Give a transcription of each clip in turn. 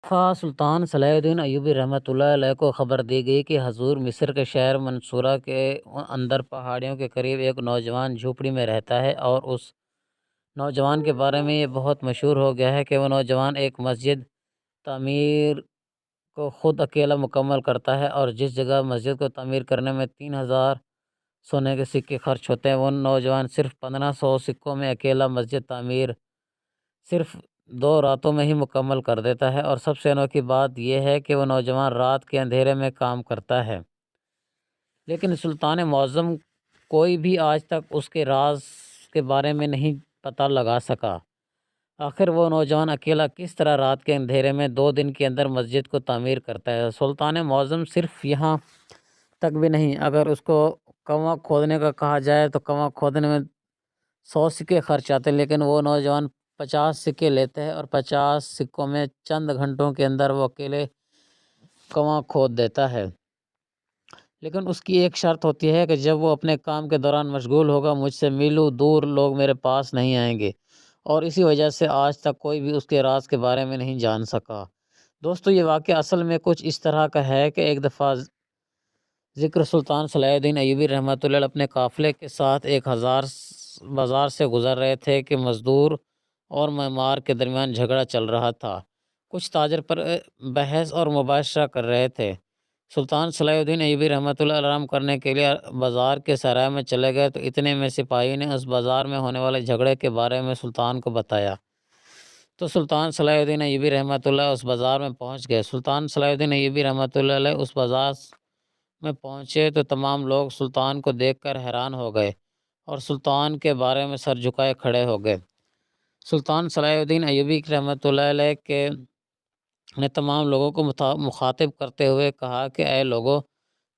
سلطان صلاح الدین ایوبی رحمۃ اللہ علیہ کو خبر دی گئی کہ حضور مصر کے شہر منصورہ کے اندر پہاڑیوں کے قریب ایک نوجوان جھوپڑی میں رہتا ہے، اور اس نوجوان کے بارے میں یہ بہت مشہور ہو گیا ہے کہ وہ نوجوان ایک مسجد تعمیر کو خود اکیلا مکمل کرتا ہے، اور جس جگہ مسجد کو تعمیر کرنے میں 3,000 سونے کے سکے خرچ ہوتے ہیں، وہ نوجوان صرف 1,500 سکوں میں اکیلا مسجد تعمیر صرف 2 راتوں میں ہی مکمل کر دیتا ہے۔ اور سب سے انوکھی بات یہ ہے کہ وہ نوجوان رات کے اندھیرے میں کام کرتا ہے، لیکن سلطان معظم کوئی بھی آج تک اس کے راز کے بارے میں نہیں پتہ لگا سکا۔ آخر وہ نوجوان اکیلا کس طرح رات کے اندھیرے میں 2 دن کے اندر مسجد کو تعمیر کرتا ہے؟ سلطان معظم صرف یہاں تک بھی نہیں، اگر اس کو کنواں کھودنے کا کہا جائے تو کنواں کھودنے میں 100 سکے خرچ آتے ہیں، لیکن وہ نوجوان 50 سکے لیتے ہیں، اور 50 سکوں میں چند گھنٹوں کے اندر وہ اکیلے کنواں کھود دیتا ہے۔ لیکن اس کی ایک شرط ہوتی ہے کہ جب وہ اپنے کام کے دوران مشغول ہوگا، مجھ سے میلوں دور لوگ میرے پاس نہیں آئیں گے، اور اسی وجہ سے آج تک کوئی بھی اس کے راز کے بارے میں نہیں جان سکا۔ دوستو، یہ واقعہ اصل میں کچھ اس طرح کا ہے کہ ایک دفعہ ذکر سلطان صلاح الدین ایوبی رحمۃ اللہ علیہ اپنے قافلے کے ساتھ ایک بازار سے گزر رہے تھے کہ مزدور اور معمار کے درمیان جھگڑا چل رہا تھا۔ کچھ تاجر پر بحث اور مباحثہ کر رہے تھے۔ سلطان صلاح الدین ایوبی رحمۃ اللہ آرام کرنے کے لیے بازار کے سرائے میں چلے گئے، تو اتنے میں سپاہی نے اس بازار میں ہونے والے جھگڑے کے بارے میں سلطان کو بتایا، تو سلطان صلاح الدین ایوبی رحمۃ اللہ اس بازار میں پہنچ گئے۔ سلطان صلاح الدین ایوبی رحمۃ اللہ علیہ اس بازار میں پہنچے تو تمام لوگ سلطان کو دیکھ کر حیران ہو گئے اور سلطان کے بارے میں سر جھکائے کھڑے ہو گئے۔ سلطان صلاح الدین ایوبی رحمۃ اللہ علیہ نے تمام لوگوں کو مخاطب کرتے ہوئے کہا کہ اے لوگو،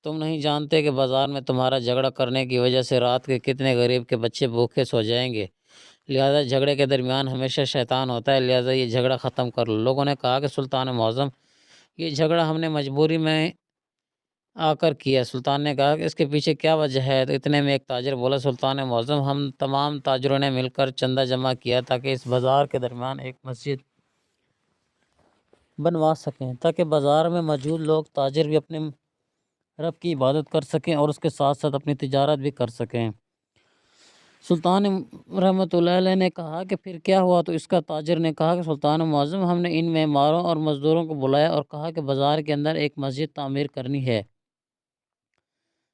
تم نہیں جانتے کہ بازار میں تمہارا جھگڑا کرنے کی وجہ سے رات کے کتنے غریب کے بچے بھوکے سو جائیں گے۔ لہذا جھگڑے کے درمیان ہمیشہ شیطان ہوتا ہے، لہذا یہ جھگڑا ختم کر لو۔ لوگوں نے کہا کہ سلطان معظم، یہ جھگڑا ہم نے مجبوری میں آ کر کیا۔ سلطان نے کہا کہ اس کے پیچھے کیا وجہ ہے؟ تو اتنے میں ایک تاجر بولا، سلطان معظم، ہم تمام تاجروں نے مل کر چندہ جمع کیا تاکہ اس بازار کے درمیان ایک مسجد بنوا سکیں، تاکہ بازار میں موجود لوگ تاجر بھی اپنے رب کی عبادت کر سکیں اور اس کے ساتھ ساتھ اپنی تجارت بھی کر سکیں۔ سلطان رحمۃ اللہ علیہ نے کہا کہ پھر کیا ہوا؟ تو اس کا تاجر نے کہا کہ سلطان معظم، ہم نے ان معماروں اور مزدوروں کو بلایا اور کہا کہ بازار کے اندر ایک مسجد تعمیر کرنی ہے،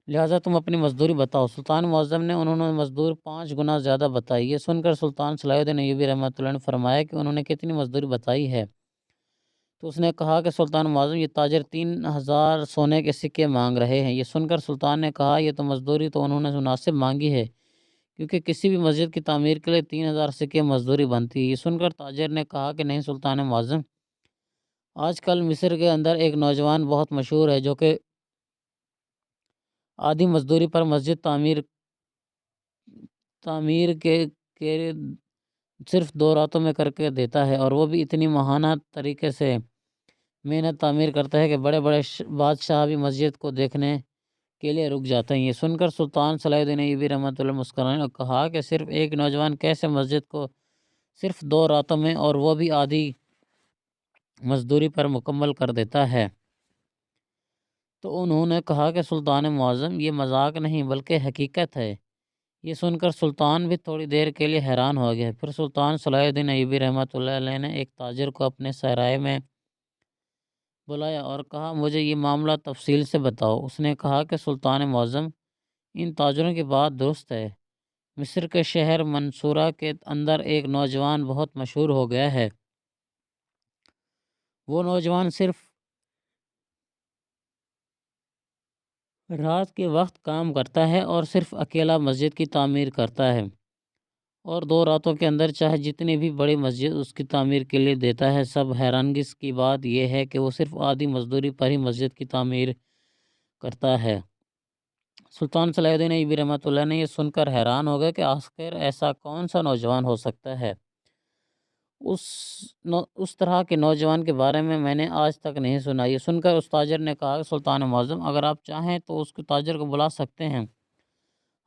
لہٰذا تم اپنی مزدوری بتاؤ۔ سلطان معظم نے انہوں نے مزدور 5 گنا زیادہ بتائی۔ یہ سن کر سلطان صلاح الدین ایوبی رحمۃ اللہ نے فرمایا کہ انہوں نے کتنی مزدوری بتائی ہے؟ تو اس نے کہا کہ سلطان معظم، یہ تاجر 3,000 سونے کے سکے مانگ رہے ہیں۔ یہ سن کر سلطان نے کہا، یہ تو مزدوری تو انہوں نے مناسب مانگی ہے، کیونکہ کسی بھی مسجد کی تعمیر کے لیے 3,000 سکے مزدوری بنتی ہے۔ یہ سن کر تاجر نے کہا کہ نہیں سلطان معظم، آج کل مصر کے اندر ایک نوجوان بہت مشہور ہے جو کہ آدھی مزدوری پر مسجد تعمیر کے صرف 2 راتوں میں کر کے دیتا ہے، اور وہ بھی اتنی ماہانہ طریقے سے محنت تعمیر کرتا ہے کہ بڑے بڑے بادشاہ بھی مسجد کو دیکھنے کے لیے رک جاتے ہیں۔ یہ سن کر سلطان صلاح الدین ایوبی رحمۃ اللہ مسکرانے اور کہا کہ صرف ایک نوجوان کیسے مسجد کو صرف 2 راتوں میں اور وہ بھی آدھی مزدوری پر مکمل کر دیتا ہے؟ تو انہوں نے کہا کہ سلطان معظم، یہ مذاق نہیں بلکہ حقیقت ہے۔ یہ سن کر سلطان بھی تھوڑی دیر کے لیے حیران ہو گئے۔ پھر سلطان صلاح الدین ایوبی رحمۃ اللہ علیہ نے ایک تاجر کو اپنے سرائے میں بلایا اور کہا، مجھے یہ معاملہ تفصیل سے بتاؤ۔ اس نے کہا کہ سلطان معظم، ان تاجروں کی بات درست ہے۔ مصر کے شہر منصورہ کے اندر ایک نوجوان بہت مشہور ہو گیا ہے۔ وہ نوجوان صرف رات کے وقت کام کرتا ہے اور صرف اکیلا مسجد کی تعمیر کرتا ہے، اور 2 راتوں کے اندر چاہے جتنی بھی بڑی مسجد اس کی تعمیر کے لیے دیتا ہے۔ سب حیرانگی کی بات یہ ہے کہ وہ صرف آدھی مزدوری پر ہی مسجد کی تعمیر کرتا ہے۔ سلطان صلاح الدین ایوبی رحمۃ اللہ نے یہ سن کر حیران ہو گئے کہ آخر ایسا کون سا نوجوان ہو سکتا ہے؟ اس طرح کے نوجوان کے بارے میں نے آج تک نہیں سنا۔ یہ سن کر اس تاجر نے کہا کہ سلطان معظم، اگر آپ چاہیں تو اس تاجر کو بلا سکتے ہیں،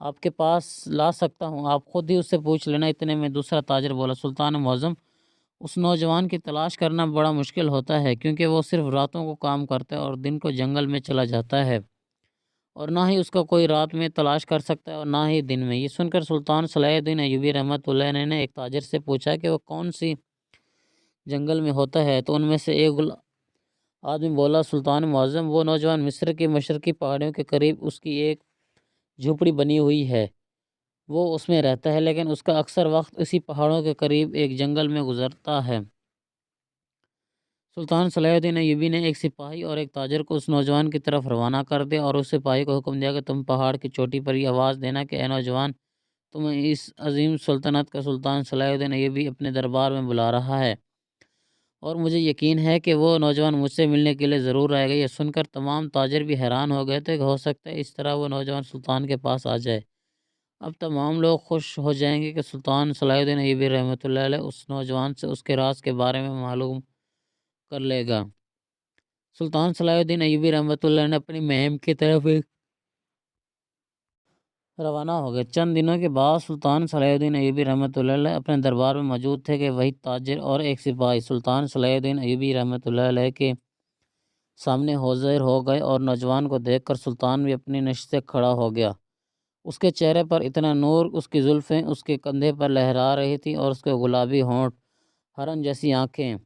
آپ کے پاس لا سکتا ہوں، آپ خود ہی اس سے پوچھ لینا۔ اتنے میں دوسرا تاجر بولا، سلطان معظم، اس نوجوان کی تلاش کرنا بڑا مشکل ہوتا ہے، کیونکہ وہ صرف راتوں کو کام کرتا ہے اور دن کو جنگل میں چلا جاتا ہے، اور نہ ہی اس کا کوئی رات میں تلاش کر سکتا ہے اور نہ ہی دن میں۔ یہ سن کر سلطان صلاح الدین ایوبی رحمۃ اللہ علیہ نے ایک تاجر سے پوچھا کہ وہ کون سی جنگل میں ہوتا ہے، تو ان میں سے ایک آدمی بولا، سلطان معظم، وہ نوجوان مصر کے مشرقی پہاڑیوں کے قریب اس کی ایک جھوپڑی بنی ہوئی ہے، وہ اس میں رہتا ہے، لیکن اس کا اکثر وقت اسی پہاڑوں کے قریب ایک جنگل میں گزرتا ہے۔ سلطان صلاح الدین ایوبی نے ایک سپاہی اور ایک تاجر کو اس نوجوان کی طرف روانہ کر دیا اور اس سپاہی کو حکم دیا کہ تم پہاڑ کی چوٹی پر یہ آواز دینا کہ اے نوجوان، تمہیں اس عظیم سلطنت کا سلطان صلاح الدین ایوبی اپنے دربار میں بلا رہا ہے، اور مجھے یقین ہے کہ وہ نوجوان مجھ سے ملنے کے لیے ضرور آئے گا۔ یہ سن کر تمام تاجر بھی حیران ہو گئے تھے کہ ہو سکتا ہے اس طرح وہ نوجوان سلطان کے پاس آ جائے۔ اب تمام لوگ خوش ہو جائیں گے کہ سلطان صلاح الدین ایوبی رحمۃ اللہ علیہ اس نوجوان سے اس کے راز کے بارے میں معلوم کر لے گا۔ سلطان صلاح الدین ایوبی رحمۃ اللہ علیہ نے اپنی مہم کی طرف روانہ ہو گئے۔ چند دنوں کے بعد سلطان صلاح الدین ایوبی رحمۃ اللہ علیہ اپنے دربار میں موجود تھے کہ وہی تاجر اور ایک سپاہی سلطان صلاح الدین ایوبی رحمۃ اللہ علیہ کے سامنے حاضر ہو گئے، اور نوجوان کو دیکھ کر سلطان بھی اپنی نشست سے کھڑا ہو گیا۔ اس کے چہرے پر اتنا نور، اس کی زلفیں اس کے کندھے پر لہرا رہی تھیں اور اس کے گلابی ہونٹ، ہرن جیسی آنکھیں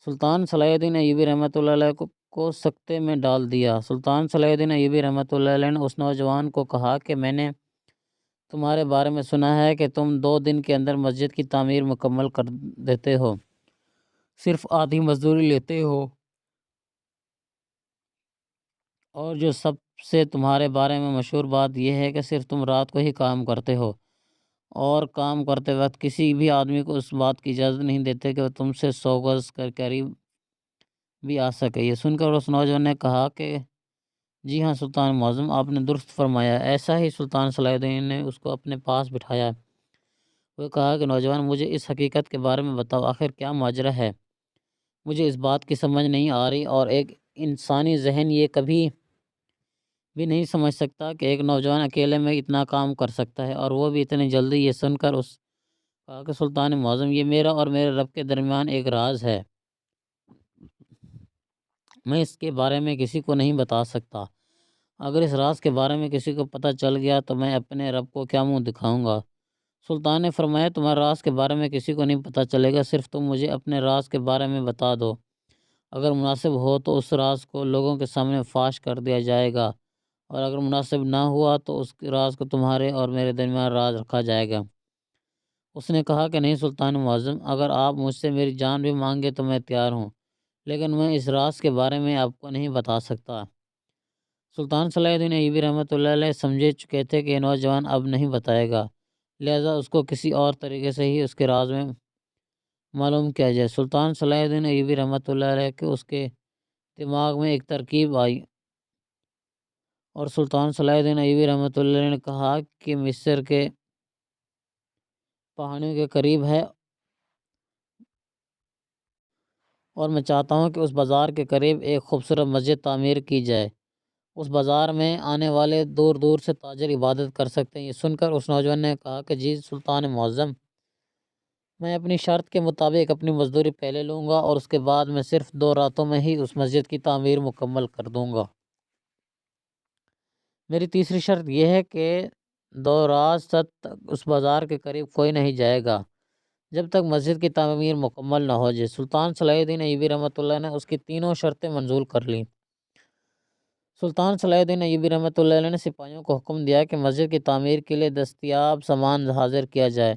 سلطان صلاح الدین ایوبی رحمۃ اللہ علیہ کو سکتے میں ڈال دیا۔ سلطان صلاح الدین ایوبی رحمۃ اللہ علیہ نے اس نوجوان کو کہا کہ میں نے تمہارے بارے میں سنا ہے کہ تم 2 دن کے اندر مسجد کی تعمیر مکمل کر دیتے ہو، صرف آدھی مزدوری لیتے ہو، اور جو سب سے تمہارے بارے میں مشہور بات یہ ہے کہ صرف تم رات کو ہی کام کرتے ہو، اور کام کرتے وقت کسی بھی آدمی کو اس بات کی اجازت نہیں دیتے کہ وہ تم سے 100 گز کر قریب بھی آ سکے۔ یہ سن کر اس نوجوان نے کہا کہ جی ہاں سلطان معظم، آپ نے درست فرمایا۔ ایسا ہی سلطان صلاح الدین نے اس کو اپنے پاس بٹھایا۔ وہ کہا کہ نوجوان، مجھے اس حقیقت کے بارے میں بتاؤ، آخر کیا ماجرا ہے؟ مجھے اس بات کی سمجھ نہیں آ رہی، اور ایک انسانی ذہن یہ کبھی بھی نہیں سمجھ سکتا کہ ایک نوجوان اکیلے میں اتنا کام کر سکتا ہے، اور وہ بھی اتنی جلدی۔ یہ سن کر اس کہا کہ سلطان معظم، یہ میرا اور میرے رب کے درمیان ایک راز ہے، میں اس کے بارے میں کسی کو نہیں بتا سکتا۔ اگر اس راز کے بارے میں کسی کو پتہ چل گیا تو میں اپنے رب کو کیا منہ دکھاؤں گا؟ سلطان نے فرمایا، تمہارے راز کے بارے میں کسی کو نہیں پتہ چلے گا، صرف تم مجھے اپنے راز کے بارے میں بتا دو۔ اگر مناسب ہو تو اس راز کو لوگوں کے سامنے فاش کر دیا جائے گا، اور اگر مناسب نہ ہوا تو اس راز کو تمہارے اور میرے درمیان راز رکھا جائے گا۔ اس نے کہا کہ نہیں سلطان معظم، اگر آپ مجھ سے میری جان بھی مانگے تو میں تیار ہوں، لیکن میں اس راز کے بارے میں آپ کو نہیں بتا سکتا۔ سلطان صلاح الدین ایوبی رحمۃ اللہ علیہ سمجھ چکے تھے کہ یہ نوجوان اب نہیں بتائے گا، لہذا اس کو کسی اور طریقے سے ہی اس کے راز میں معلوم کیا جائے۔ سلطان صلاح الدین ایوبی رحمۃ اللہ علیہ کے اس کے دماغ میں ایک ترکیب آئی، اور سلطان صلاح الدین ایوبی رحمۃ اللہ علیہ نے کہا کہ مصر کے پہاڑیوں کے قریب ہے، اور میں چاہتا ہوں کہ اس بازار کے قریب ایک خوبصورت مسجد تعمیر کی جائے۔ اس بازار میں آنے والے دور دور سے تاجر عبادت کر سکتے ہیں۔ یہ سن کر اس نوجوان نے کہا کہ جی سلطان معظم، میں اپنی شرط کے مطابق اپنی مزدوری پہلے لوں گا، اور اس کے بعد میں صرف 2 راتوں میں ہی اس مسجد کی تعمیر مکمل کر دوں گا۔ میری تیسری شرط یہ ہے کہ 2 رات تک اس بازار کے قریب کوئی نہیں جائے گا جب تک مسجد کی تعمیر مکمل نہ ہو جائے۔ سلطان صلاح الدین ایوبی رحمۃ اللہ نے اس کی تینوں شرطیں منظور کر لیں۔ سلطان صلاح الدین ایوبی رحمۃ اللہ علیہ نے سپاہیوں کو حکم دیا کہ مسجد کی تعمیر کے لیے دستیاب سامان حاضر کیا جائے۔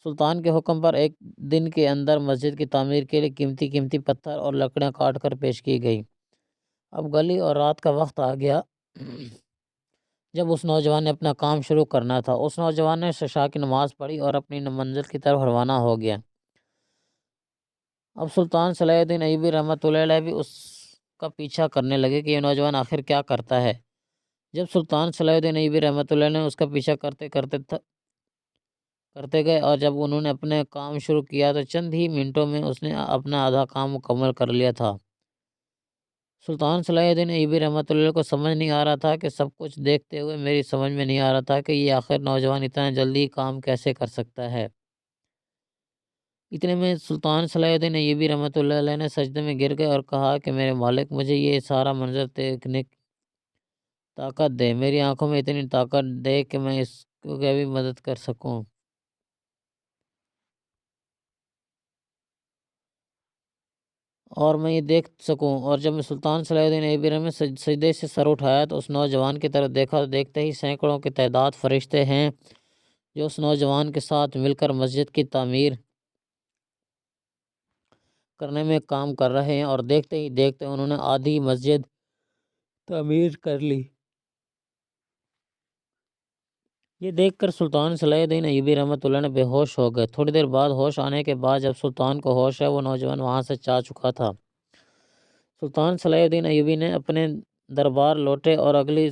سلطان کے حکم پر 1 دن کے اندر مسجد کی تعمیر کے لیے قیمتی پتھر اور لکڑیاں کاٹ کر پیش کی گئی۔ اب گلی اور رات کا وقت آ گیا جب اس نوجوان نے اپنا کام شروع کرنا تھا۔ اس نوجوان نے عشاء کی نماز پڑھی اور اپنی منزل کی طرف روانہ ہو گیا۔ اب سلطان صلاح الدین ایوبی رحمۃ اللہ علیہ بھی اس کا پیچھا کرنے لگے کہ یہ نوجوان آخر کیا کرتا ہے۔ جب سلطان صلاح الدین ایوبی رحمۃ اللہ نے اس کا پیچھا کرتے گئے، اور جب انہوں نے اپنے کام شروع کیا تو چند ہی منٹوں میں اس نے اپنا آدھا کام مکمل کر لیا تھا۔ سلطان صلاح الدین ایوبی رحمۃ اللہ کو سمجھ نہیں آ رہا تھا کہ سب کچھ دیکھتے ہوئے میری سمجھ میں نہیں آ رہا تھا کہ یہ آخر نوجوان اتنا جلدی کام کیسے کر سکتا ہے۔ اتنے میں سلطان صلاح الدین ایوبی رحمۃ اللہ علیہ نے سجدے میں گر گئے اور کہا کہ میرے مالک، مجھے یہ سارا منظر دیکھنے کی طاقت دے، میری آنکھوں میں اتنی طاقت دے کہ میں اس کو بھی مدد کر سکوں اور میں یہ دیکھ سکوں۔ اور جب میں سلطان صلاح الدین ایوبی نے سجدے سے سر اٹھایا تو اس نوجوان کی طرف دیکھا تو دیکھتے ہی سینکڑوں کی تعداد فرشتے ہیں جو اس نوجوان کے ساتھ مل کر مسجد کی تعمیر کرنے میں کام کر رہے ہیں، اور دیکھتے ہی دیکھتے انہوں نے آدھی مسجد تعمیر کر لی۔ یہ دیکھ کر سلطان صلاح الدین ایوبی رحمۃ اللہ نے بے ہوش ہو گئے۔ تھوڑی دیر بعد ہوش آنے کے بعد جب سلطان کو ہوش ہے، وہ نوجوان وہاں سے جا چکا تھا۔ سلطان صلاح الدین ایوبی نے اپنے دربار لوٹے اور اگلی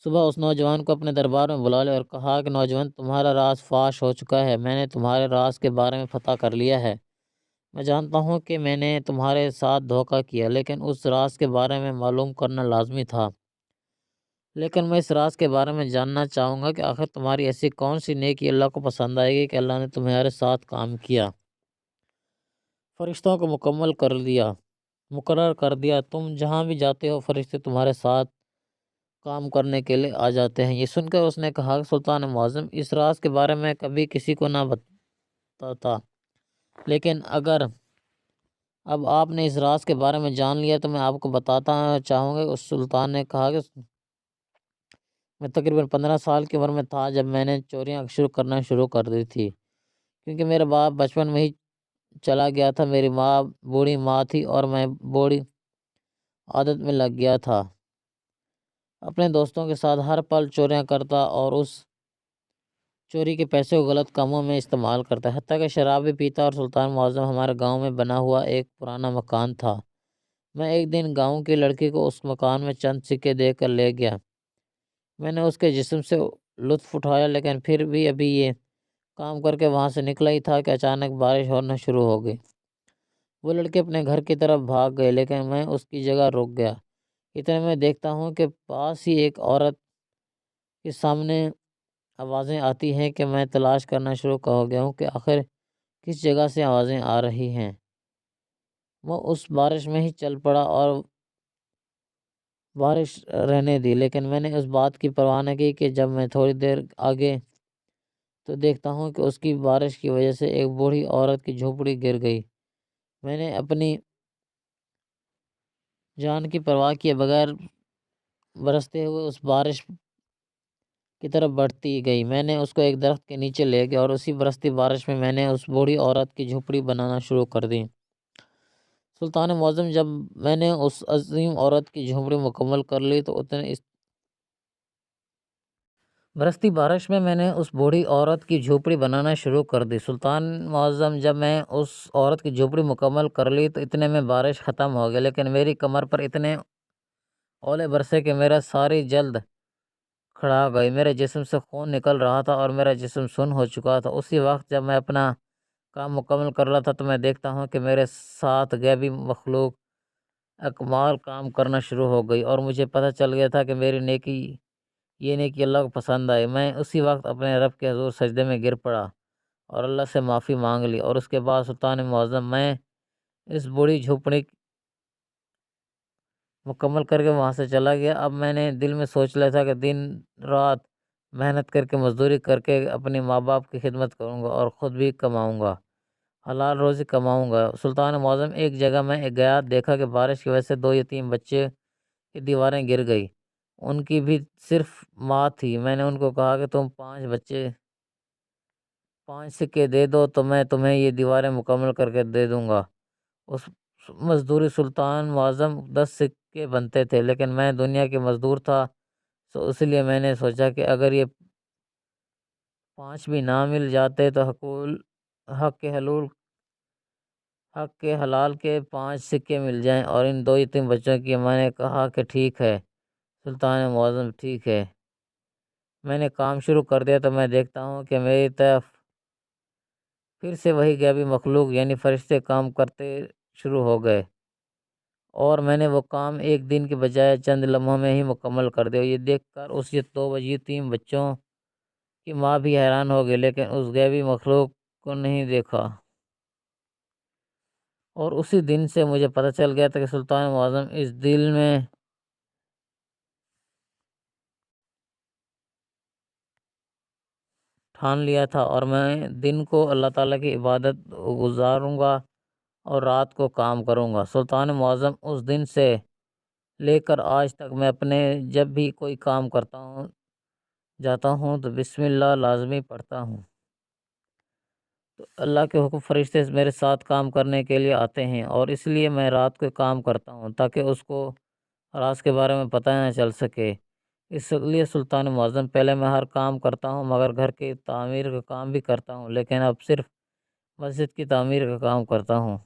صبح اس نوجوان کو اپنے دربار میں بلا لیا اور کہا کہ نوجوان، تمہارا راز فاش ہو چکا ہے، میں نے تمہارے راز کے بارے میں پتہ کر لیا ہے۔ میں جانتا ہوں کہ میں نے تمہارے ساتھ دھوکہ کیا، لیکن اس راز کے بارے میں معلوم کرنا لازمی تھا۔ لیکن میں اس راز کے بارے میں جاننا چاہوں گا کہ آخر تمہاری ایسی کون سی نیکی اللہ کو پسند آئے گی کہ اللہ نے تمہارے ساتھ کام کیا، فرشتوں کو مقرر کر دیا، تم جہاں بھی جاتے ہو فرشتے تمہارے ساتھ کام کرنے کے لیے آ جاتے ہیں۔ یہ سن کر اس نے کہا کہ سلطان معظم، اس راز کے بارے میں کبھی کسی کو نہ بتاتا، لیکن اگر اب آپ نے اس راز کے بارے میں جان لیا تو میں آپ کو بتاتا چاہوں گا۔ اس سلطان نے کہا کہ میں تقریباً 15 سال کی عمر میں تھا جب میں نے چوریاں کرنا شروع کر دی تھی، کیونکہ میرا باپ بچپن میں ہی چلا گیا تھا۔ میری ماں بوڑھی ماں تھی اور میں بوڑھی عادت میں لگ گیا تھا، اپنے دوستوں کے ساتھ ہر پل چوریاں کرتا اور اس چوری کے پیسے کو غلط کاموں میں استعمال کرتا، حتیٰ کہ شراب بھی پیتا۔ اور سلطان معظم، ہمارے گاؤں میں بنا ہوا ایک پرانا مکان تھا، میں ایک دن گاؤں کی لڑکی کو اس مکان میں چند سکے دے کر لے گیا۔ میں نے اس کے جسم سے لطف اٹھایا، لیکن پھر بھی ابھی یہ کام کر کے وہاں سے نکلا ہی تھا کہ اچانک بارش ہونا شروع ہو گئی۔ وہ لڑکی اپنے گھر کی طرف بھاگ گئی، لیکن میں اس کی جگہ رک گیا۔ اتنے میں دیکھتا ہوں کہ پاس ہی ایک عورت کے سامنے آوازیں آتی ہیں کہ میں تلاش کرنا شروع ہو گیا ہوں کہ آخر کس جگہ سے آوازیں آ رہی ہیں۔ وہ اس بارش میں ہی چل پڑا اور بارش رہنے دی، لیکن میں نے اس بات کی پرواہ نہ کی کہ جب میں تھوڑی دیر آگے تو دیکھتا ہوں کہ اس کی بارش کی وجہ سے ایک بوڑھی عورت کی جھوپڑی گر گئی۔ میں نے اپنی جان کی پرواہ کیے بغیر برستے ہوئے اس بارش کی طرف بڑھتی گئی۔ میں نے اس کو ایک درخت کے نیچے لے گیا اور اسی برستی بارش میں نے اس بوڑھی عورت کی جھوپڑی بنانا شروع کر دی۔ سلطان معظم، جب میں نے اس عظیم عورت کی جھوپڑی مکمل کر لی تو اس برستی بارش میں نے اس بوڑھی عورت کی جھوپڑی بنانا شروع کر دی۔ سلطان معظم، جب میں اس عورت کی جھوپڑی مکمل کر لی تو اتنے میں بارش ختم ہو گئی، لیکن میری کمر پر اتنے اولے برسے کہ میرا ساری جلد کھڑا گئی، میرے جسم سے خون نکل رہا تھا اور میرا جسم سن ہو چکا تھا۔ اسی وقت جب میں اپنا کام مکمل کر رہا تھا تو میں دیکھتا ہوں کہ میرے ساتھ غیبی مخلوق اکمال کام کرنا شروع ہو گئی، اور مجھے پتہ چل گیا تھا کہ میری یہ نیکی اللہ کو پسند آئی۔ میں اسی وقت اپنے رب کے حضور سجدے میں گر پڑا اور اللہ سے معافی مانگ لی، اور اس کے بعد سلطان معظم، میں اس بوڑھی جھوپڑی مکمل کر کے وہاں سے چلا گیا۔ اب میں نے دل میں سوچ لیا تھا کہ دن رات محنت کر کے مزدوری کر کے اپنے ماں باپ کی خدمت کروں گا اور خود بھی کماؤں گا، حلال روزی کماؤں گا۔ سلطان معظم، ایک جگہ میں گیا، دیکھا کہ بارش کی وجہ سے 2 یتیم بچے کی دیواریں گر گئی، ان کی بھی صرف ماں تھی۔ میں نے ان کو کہا کہ تم 5 سکے دے دو تو میں تمہیں یہ دیواریں مکمل کر کے دے دوں گا۔ اس مزدوری سلطان معظم 10 سکے بنتے تھے، لیکن میں دنیا کے مزدور تھا، تو اس لیے میں نے سوچا کہ اگر یہ 5 بھی نہ مل جاتے تو حق کے حلال کے 5 سکے مل جائیں اور ان 2 یتیم بچوں کی۔ میں نے کہا کہ ٹھیک ہے سلطان معظم، ٹھیک ہے۔ میں نے کام شروع کر دیا تو میں دیکھتا ہوں کہ میری طرف پھر سے وہی غیبی مخلوق یعنی فرشتے کام کرتے شروع ہو گئے، اور میں نے وہ کام ایک دن کے بجائے چند لمحوں میں ہی مکمل کر دیا۔ یہ دیکھ کر اس 2 یتیم بچوں کی ماں بھی حیران ہو گئی، لیکن اس غیبی مخلوق کو نہیں دیکھا، اور اسی دن سے مجھے پتہ چل گیا تھا کہ سلطان معظم اس دل میں ٹھان لیا تھا، اور میں دن کو اللہ تعالیٰ کی عبادت گزاروں گا اور رات کو کام کروں گا۔ سلطان معظم اس دن سے لے کر آج تک میں اپنے جب بھی کوئی کام کرتا ہوں جاتا ہوں تو بسم اللہ لازمی پڑھتا ہوں، تو اللہ کے حکم فرشتے میرے ساتھ کام کرنے کے لیے آتے ہیں، اور اس لیے میں رات کو کام کرتا ہوں تاکہ اس کو راز کے بارے میں پتہ نہ چل سکے۔ اس لیے سلطان معظم پہلے میں ہر کام کرتا ہوں، مگر گھر کی تعمیر کا کام بھی کرتا ہوں، لیکن اب صرف مسجد کی تعمیر کا کام کرتا ہوں۔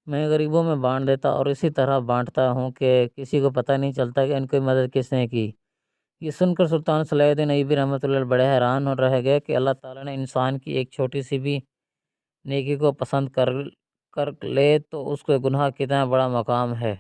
میں غریبوں میں بانٹ دیتا اور اسی طرح بانٹتا ہوں کہ کسی کو پتہ نہیں چلتا کہ ان کی مدد کس نے کی۔ یہ سن کر سلطان صلاح الدین ایوبی رحمۃ اللہ علیہ بڑے حیران ہو رہ گئے کہ اللہ تعالیٰ نے انسان کی ایک چھوٹی سی بھی نیکی کو پسند کر لے تو اس کے گناہ کتنا بڑا مقام ہے۔